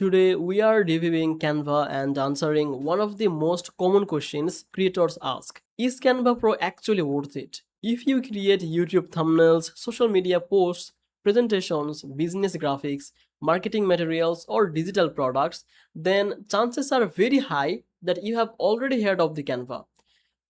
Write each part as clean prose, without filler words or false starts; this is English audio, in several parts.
Today we are reviewing Canva and answering one of the most common questions creators ask. Is Canva Pro actually worth it? If you create YouTube thumbnails, social media posts, presentations, business graphics, marketing materials, or digital products, then chances are very high that you have already heard of the Canva.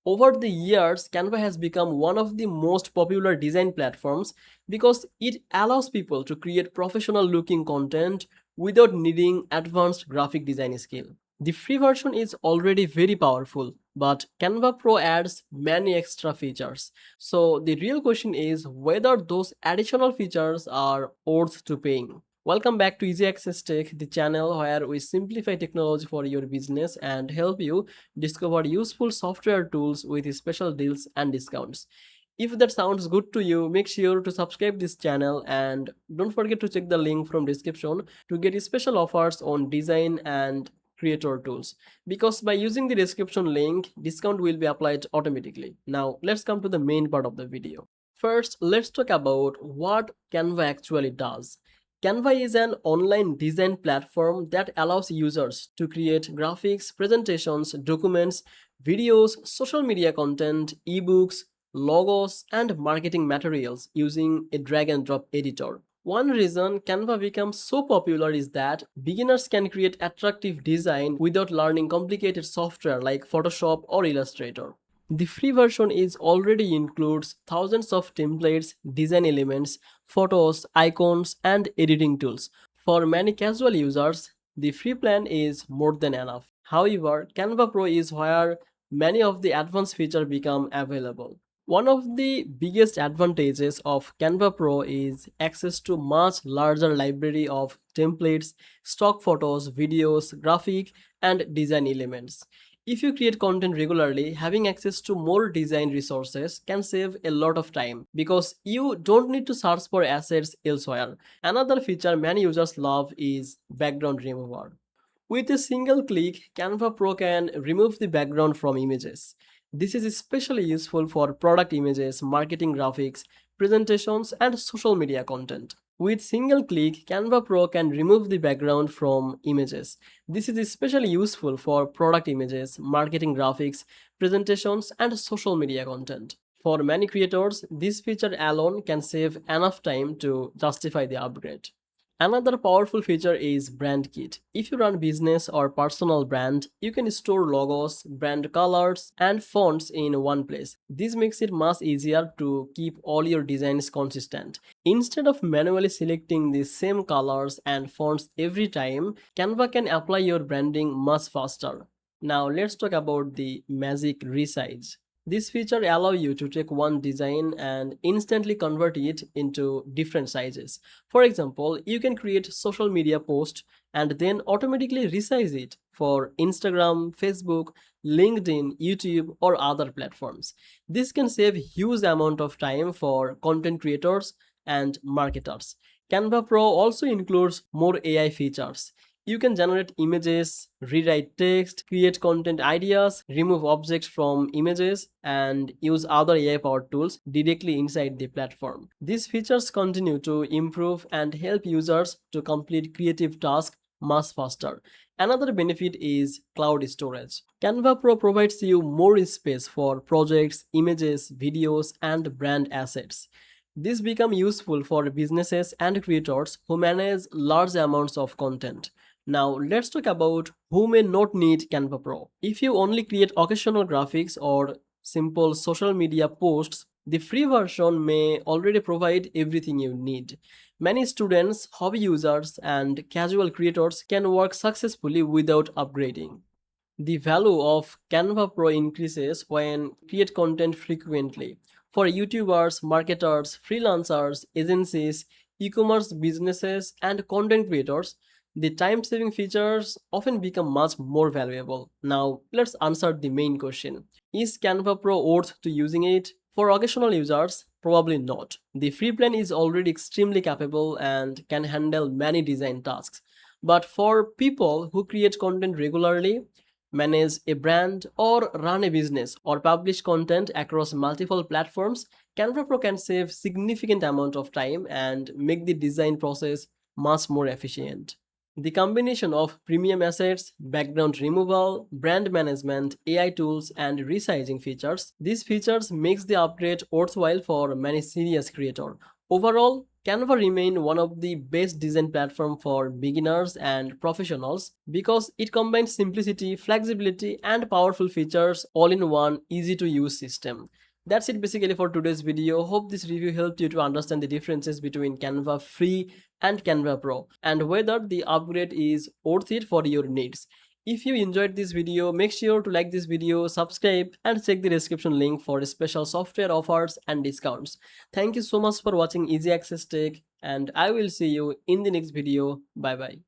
Over the years, Canva has become one of the most popular design platforms because it allows people to create professional looking content without needing advanced graphic design skill. The free version is already very powerful, but Canva Pro adds many extra features. So the real question is whether those additional features are worth to paying. Welcome back to Easy Access Tech, the channel where we simplify technology for your business and help you discover useful software tools with special deals and discounts. If that sounds good to you, make sure to subscribe this channel and don't forget to check the link from description to get special offers on design and creator tools, because by using the description link discount will be applied automatically. Now let's come to the main part of the video. First, let's talk about what Canva actually does. Canva is an online design platform that allows users to create graphics, presentations, documents, videos, social media content, ebooks, logos, and marketing materials using a drag and drop editor. One reason Canva becomes so popular is that beginners can create attractive design without learning complicated software like Photoshop or Illustrator. The free version is already includes thousands of templates, design elements, photos, icons, and editing tools. For many casual users, the free plan is more than enough. However, Canva Pro is where many of the advanced features become available. One of the biggest advantages of Canva Pro is access to much larger library of templates, stock photos, videos, graphic, and design elements. If you create content regularly, having access to more design resources can save a lot of time because you don't need to search for assets elsewhere. Another feature many users love is background remover. With a single click, Canva Pro can remove the background from images. This is especially useful for product images, marketing graphics, presentations, and social media content. With single click, Canva Pro can remove the background from images. This is especially useful for product images, marketing graphics, presentations, and social media content. For many creators, this feature alone can save enough time to justify the upgrade. Another powerful feature is Brand Kit. If you run business or personal brand, you can store logos, brand colors, and fonts in one place. This makes it much easier to keep all your designs consistent. Instead of manually selecting the same colors and fonts every time, Canva can apply your branding much faster. Now let's talk about the magic resize. This feature allows you to take one design and instantly convert it into different sizes. For example, you can create social media post and then automatically resize it for Instagram, Facebook, LinkedIn, YouTube, or other platforms. This can save huge amount of time for content creators and marketers. Canva Pro also includes more AI features. You can generate images, rewrite text, create content ideas, remove objects from images, and use other AI powered tools directly inside the platform. These features continue to improve and help users to complete creative tasks much faster. Another benefit is cloud storage. Canva Pro provides you more space for projects, images, videos, and brand assets. This become useful for businesses and creators who manage large amounts of content. Now let's talk about who may not need Canva Pro. If you only create occasional graphics or simple social media posts, the free version may already provide everything you need. Many students, hobby users, and casual creators can work successfully without upgrading. The value of Canva Pro increases when create content frequently. For YouTubers, marketers, freelancers, agencies, e-commerce businesses, and content creators, the time-saving features often become much more valuable. Now, let's answer the main question. Is Canva Pro worth to using it? For occasional users, probably not. The free plan is already extremely capable and can handle many design tasks. But for people who create content regularly, manage a brand, or run a business, or publish content across multiple platforms, Canva Pro can save significant amount of time and make the design process much more efficient. The combination of premium assets, background removal, brand management, AI tools, and resizing features, these features makes the upgrade worthwhile for many serious creators. Overall, Canva remain one of the best design platform for beginners and professionals because it combines simplicity, flexibility, and powerful features all in one easy to use system. That's it basically for today's video. Hope this review helped you to understand the differences between Canva Free and Canva Pro and whether the upgrade is worth it for your needs. If you enjoyed this video, make sure to like this video, subscribe and check the description link for special software offers and discounts. Thank you so much for watching Easy Access Tech and I will see you in the next video. Bye bye.